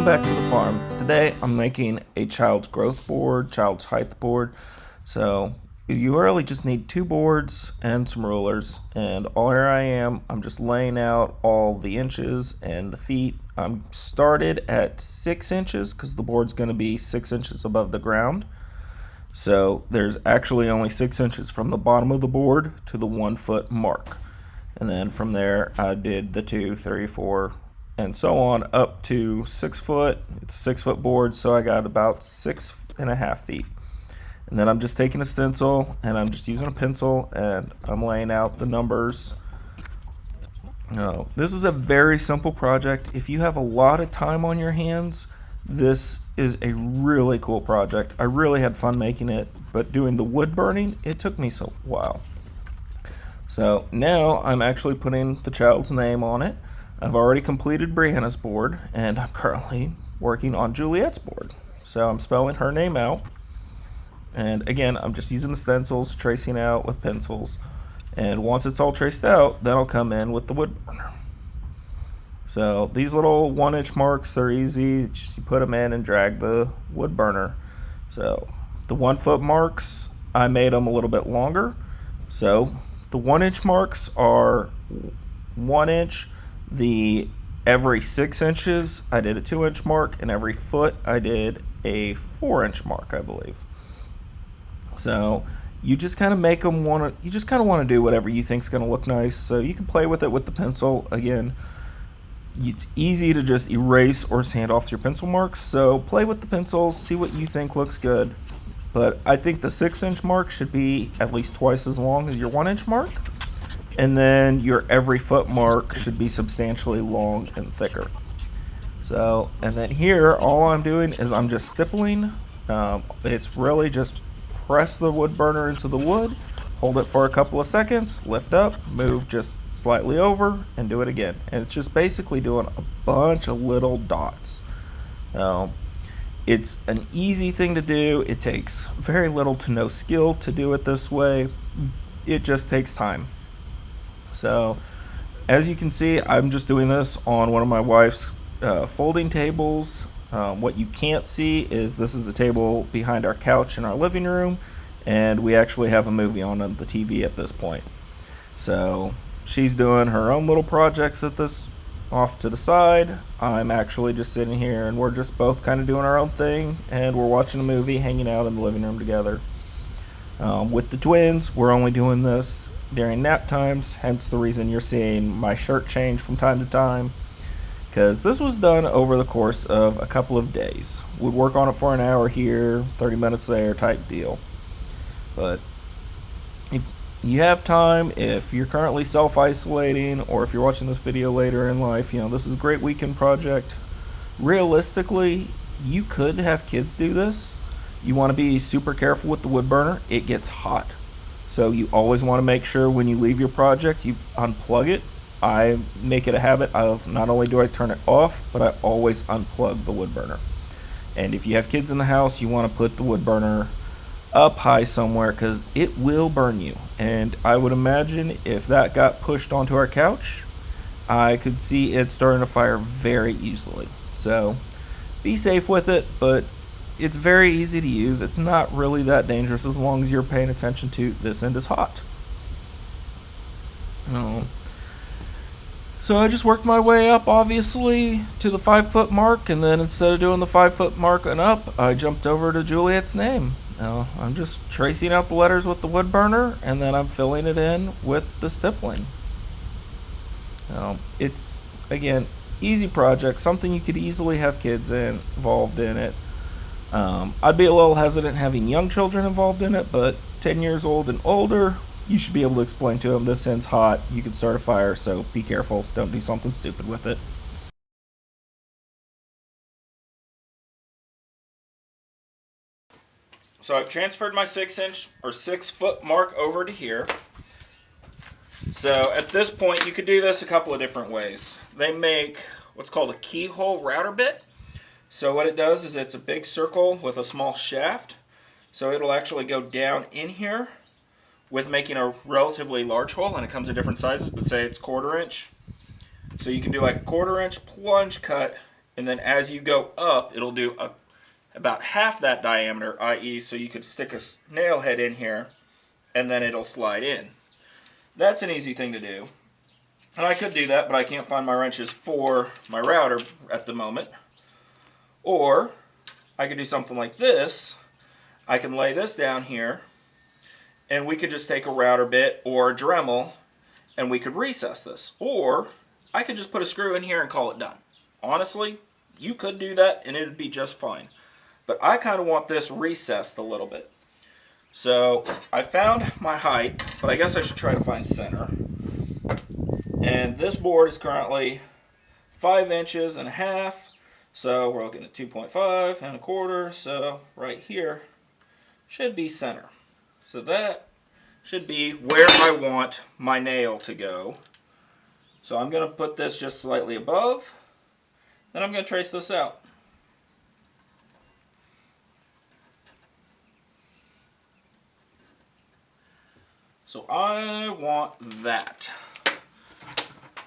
back to the farm. Today I'm making a child's growth board, child's height board. So you really just need two boards and some rulers, and here I am. I'm just laying out all the inches and the feet. I'm started at 6 inches because the board's going to be 6 inches above the ground. So there's actually only 6 inches from the bottom of the board to the 1 foot mark. And then from there I did the 2, 3, 4, and so on up to 6 foot. It's a 6 foot board, so I got about 6.5 feet. And then I'm just taking a stencil and I'm just using a pencil and I'm laying out the numbers. This is a very simple project. If you have a lot of time on your hands, this is a really cool project. I really had fun making it, but doing the wood burning, it took me a while. So now I'm actually putting the child's name on it. I've already completed Brianna's board, and I'm currently working on Juliet's board. So I'm spelling her name out. And again, I'm just using the stencils, tracing out with pencils. And once it's all traced out, then I'll come in with the wood burner. So these little 1-inch marks, they're easy. Just you put them in and drag the wood burner. So the 1 foot marks, I made them a little bit longer. So the 1-inch marks are 1 inch. Every 6 inches, I did a 2-inch mark, and every foot, I did a 4-inch mark, I believe. So you just kind of make them you just kind of want to do whatever you think is going to look nice. So you can play with it with the pencil. Again, it's easy to just erase or sand off your pencil marks. So play with the pencils, see what you think looks good. But I think the 6-inch mark should be at least twice as long as your 1-inch mark. And then your every foot mark should be substantially long and thicker. So, and then here, all I'm doing is I'm just stippling. It's really just press the wood burner into the wood, hold it for a couple of seconds, lift up, move just slightly over, and do it again. And it's just basically doing a bunch of little dots. It's an easy thing to do. It takes very little to no skill to do it this way. It just takes time. So as you can see, I'm just doing this on one of my wife's folding tables. What you can't see is this is the table behind our couch in our living room, and we actually have a movie on the TV at this point. So she's doing her own little projects at this off to the side. I'm actually just sitting here, and we're just both kind of doing our own thing, and we're watching a movie, hanging out in the living room together. With the twins, we're only doing this during nap times, hence the reason you're seeing my shirt change from time to time, because this was done over the course of a couple of days. We'd work on it for an hour here, 30 minutes there type deal. But if you have time, if you're currently self-isolating, or if you're watching this video later in life, this is a great weekend project. Realistically, you could have kids do this. You want to be super careful with the wood burner. It gets hot. So you always want to make sure when you leave your project, you unplug it. I make it a habit of not only do I turn it off, but I always unplug the wood burner. And if you have kids in the house, you want to put the wood burner up high somewhere because it will burn you. And I would imagine if that got pushed onto our couch, I could see it starting to fire very easily. So be safe with it, but it's very easy to use. It's not really that dangerous as long as you're paying attention to this end is hot. So I just worked my way up, obviously, to the 5 foot mark, and then instead of doing the 5 foot mark and up, I jumped over to Juliet's name. I'm just tracing out the letters with the wood burner, and then I'm filling it in with the stippling. It's, again, easy project, something you could easily have kids involved in it. I'd be a little hesitant having young children involved in it, but 10 years old and older, you should be able to explain to them this end's hot, you can start a fire, so be careful, don't do something stupid with it. So I've transferred my 6-inch or 6 foot mark over to here. So at this point, you could do this a couple of different ways. They make what's called a keyhole router bit. So what it does is it's a big circle with a small shaft. So it'll actually go down in here with making a relatively large hole, and it comes in different sizes, but say it's 1/4 inch. So you can do like a 1/4 inch plunge cut And then as you go up, it'll do about half that diameter, i.e. so you could stick a nail head in here and then it'll slide in. That's an easy thing to do. And I could do that, but I can't find my wrenches for my router at the moment. Or I could do something like this. I can lay this down here, and we could just take a router bit or a Dremel, and we could recess this. Or I could just put a screw in here and call it done. Honestly, you could do that, and it would be just fine. But I kind of want this recessed a little bit. So I found my height, but I guess I should try to find center. And this board is currently 5 inches and a half. So we're looking at 2.5 and a quarter. So right here should be center. So that should be where I want my nail to go. So I'm going to put this just slightly above. Then I'm going to trace this out. So I want that.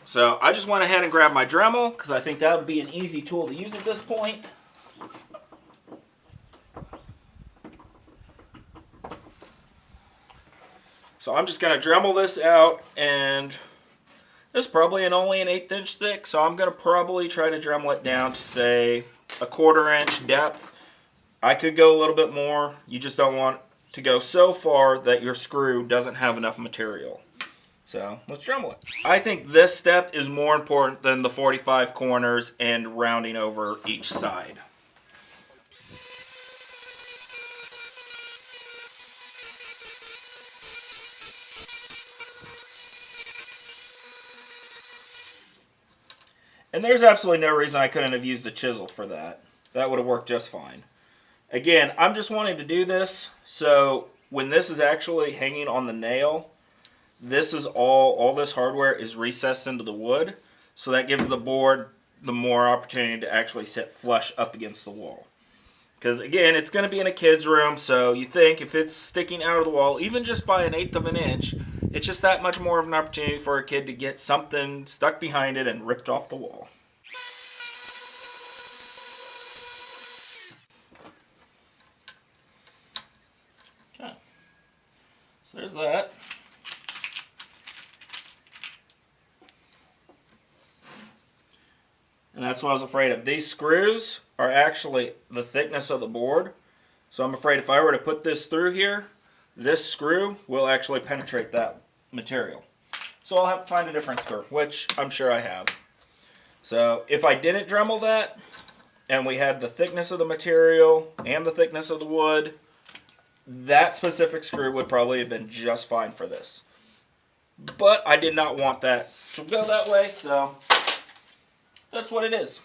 So I just went ahead and grabbed my Dremel because I think that would be an easy tool to use at this point. So I'm just going to Dremel this out, and this is probably only an 1/8 inch thick, so I'm going to probably try to Dremel it down to say a 1/4 inch depth. I could go a little bit more. You just don't want to go so far that your screw doesn't have enough material. So let's Dremel it. I think this step is more important than the 45 corners and rounding over each side. And there's absolutely no reason I couldn't have used a chisel for that. That would have worked just fine. Again, I'm just wanting to do this so when this is actually hanging on the nail, this is all this hardware is recessed into the wood, so that gives the board the more opportunity to actually sit flush up against the wall. Because again, it's going to be in a kid's room, so you think if it's sticking out of the wall, even just by 1/8 of an inch, it's just that much more of an opportunity for a kid to get something stuck behind it and ripped off the wall. Okay, so there's that. And that's what I was afraid of. These screws are actually the thickness of the board. So I'm afraid if I were to put this through here, this screw will actually penetrate that material. So I'll have to find a different screw, which I'm sure I have. So if I didn't Dremel that, and we had the thickness of the material and the thickness of the wood, that specific screw would probably have been just fine for this. But I did not want that to go that way, so that's what it is.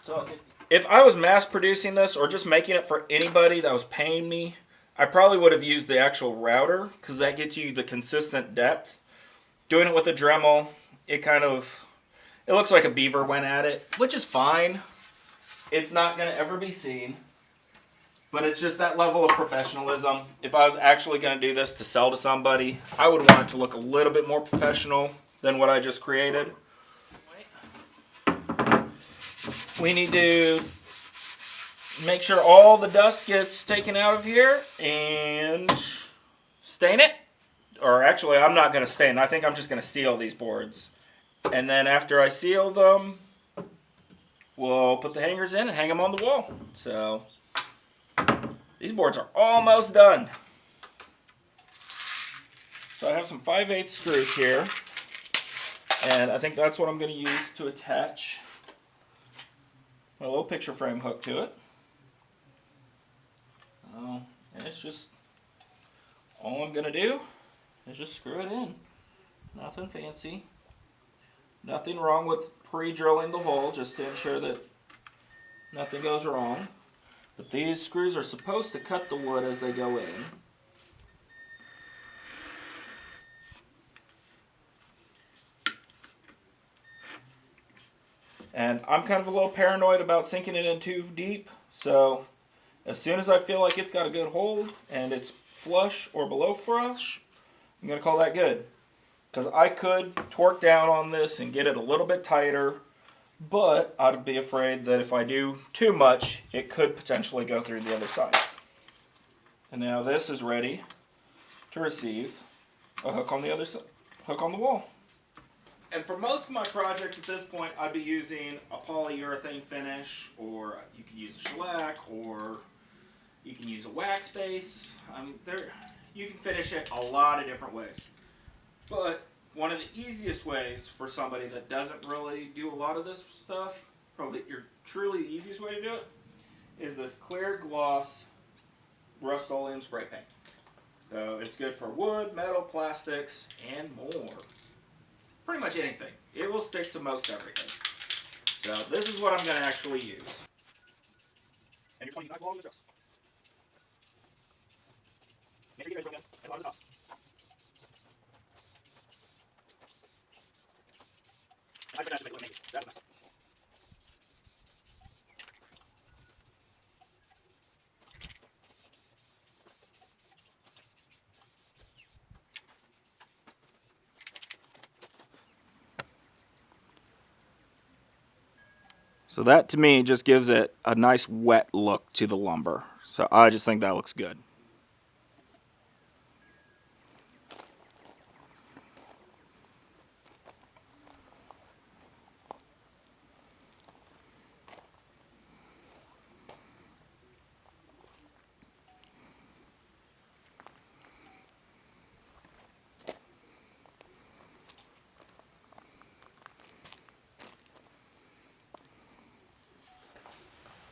So if I was mass producing this or just making it for anybody that was paying me, I probably would have used the actual router because that gets you the consistent depth. Doing it with a Dremel, it looks like a beaver went at it, which is fine. It's not going to ever be seen, but it's just that level of professionalism. If I was actually going to do this to sell to somebody, I would want it to look a little bit more professional than what I just created. We need to make sure all the dust gets taken out of here and stain it. Or actually, I'm not going to stain. I think I'm just going to seal these boards. And then after I seal them, we'll put the hangers in and hang them on the wall. So these boards are almost done. So I have some 5/8 screws here. And I think that's what I'm going to use to attach a little picture frame hook to it. And it's just, all I'm going to do is just screw it in. Nothing fancy. Nothing wrong with pre-drilling the hole just to ensure that nothing goes wrong. But these screws are supposed to cut the wood as they go in. And I'm kind of a little paranoid about sinking it in too deep, so as soon as I feel like it's got a good hold and it's flush or below flush, I'm going to call that good. Because I could torque down on this and get it a little bit tighter, but I'd be afraid that if I do too much, it could potentially go through the other side. And now this is ready to receive a hook on the other side, hook on the wall. And for most of my projects at this point, I'd be using a polyurethane finish, or you can use a shellac, or you can use a wax base. You can finish it a lot of different ways. But one of the easiest ways for somebody that doesn't really do a lot of this stuff, probably truly the easiest way to do it, is this clear gloss Rust-Oleum spray paint. So it's good for wood, metal, plastics, and more. Pretty much anything. It will stick to most everything. So this is what I'm going to actually use. And you're 29 along the strokes. Make sure you guys again. And a lot of the tops. And I forgot to make a little naked. That was nice. So that to me just gives it a nice wet look to the lumber. So I just think that looks good.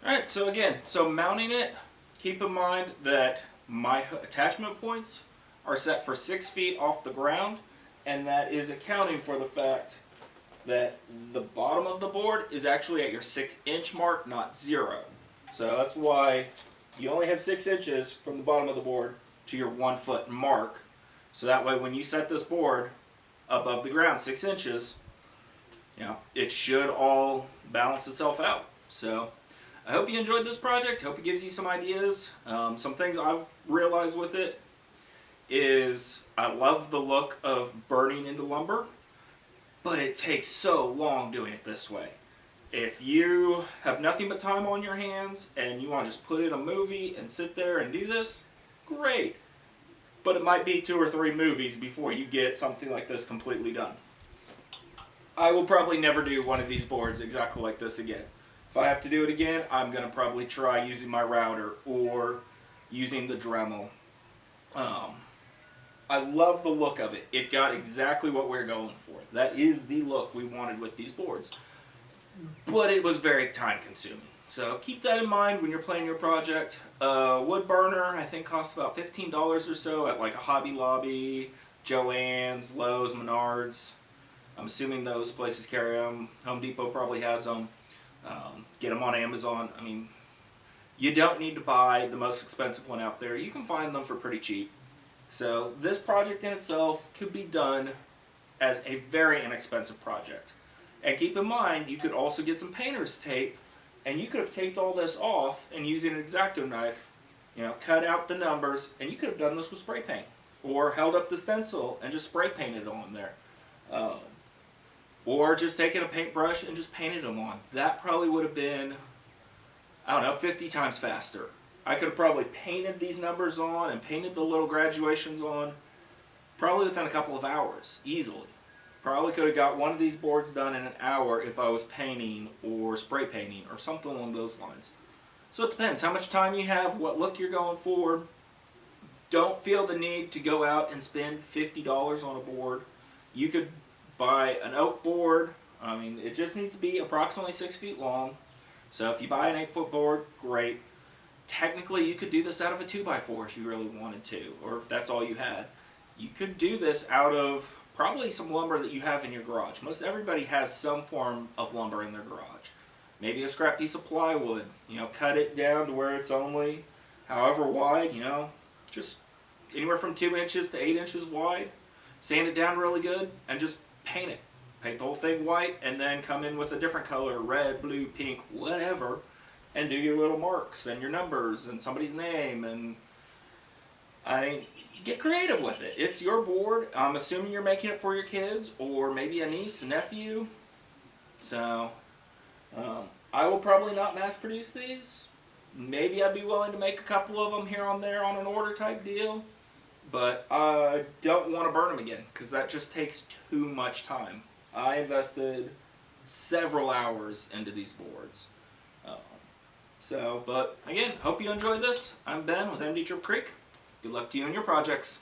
Alright, so again, mounting it, keep in mind that my attachment points are set for 6 feet off the ground, and that is accounting for the fact that the bottom of the board is actually at your 6-inch mark, not 0. So that's why you only have 6 inches from the bottom of the board to your 1 foot mark. So that way when you set this board above the ground 6 inches, it should all balance itself out. So I hope you enjoyed this project. Hope it gives you some ideas. Some things I've realized with it is I love the look of burning into lumber, but it takes so long doing it this way. If you have nothing but time on your hands and you want to just put in a movie and sit there and do this, great. But it might be 2 or 3 movies before you get something like this completely done. I will probably never do one of these boards exactly like this again. If I have to do it again, I'm going to probably try using my router or using the Dremel. I love the look of it. It got exactly what we're going for. That is the look we wanted with these boards. But it was very time consuming. So keep that in mind when you're planning your project. Wood burner I think costs about $15 or so at like a Hobby Lobby, Joann's, Lowe's, Menards. I'm assuming those places carry them. Home Depot probably has them. Get them on Amazon. I mean, you don't need to buy the most expensive one out there. You can find them for pretty cheap. So this project in itself could be done as a very inexpensive project. And keep in mind, you could also get some painter's tape, and you could have taped all this off and using an X-Acto knife, cut out the numbers, and you could have done this with spray paint. Or held up the stencil and just spray painted on there. Or just taking a paintbrush and just painted them on. That probably would have been, 50 times faster. I could have probably painted these numbers on and painted the little graduations on probably within a couple of hours, easily. Probably could have got one of these boards done in an hour if I was painting or spray painting or something along those lines. So it depends how much time you have, what look you're going for. Don't feel the need to go out and spend $50 on a board. You could buy an oak board. It just needs to be approximately 6 feet long. So if you buy an 8-foot board, great. Technically, you could do this out of a 2x4 if you really wanted to, or if that's all you had. You could do this out of probably some lumber that you have in your garage. Most everybody has some form of lumber in their garage. Maybe a scrap piece of plywood. Cut it down to where it's only however wide, just anywhere from 2 inches to 8 inches wide. Sand it down really good and just paint it. Paint the whole thing white and then come in with a different color, red, blue, pink, whatever, and do your little marks and your numbers and somebody's name. And get creative with it. It's your board. I'm assuming you're making it for your kids or maybe a niece, a nephew. So I will probably not mass produce these. Maybe I'd be willing to make a couple of them here on there on an order type deal, but I don't want to burn them again because that just takes too much time. I invested several hours into these boards. Uh, but again, hope you enjoyed this. I'm Ben with MD Trip Creek. Good luck to you and your projects.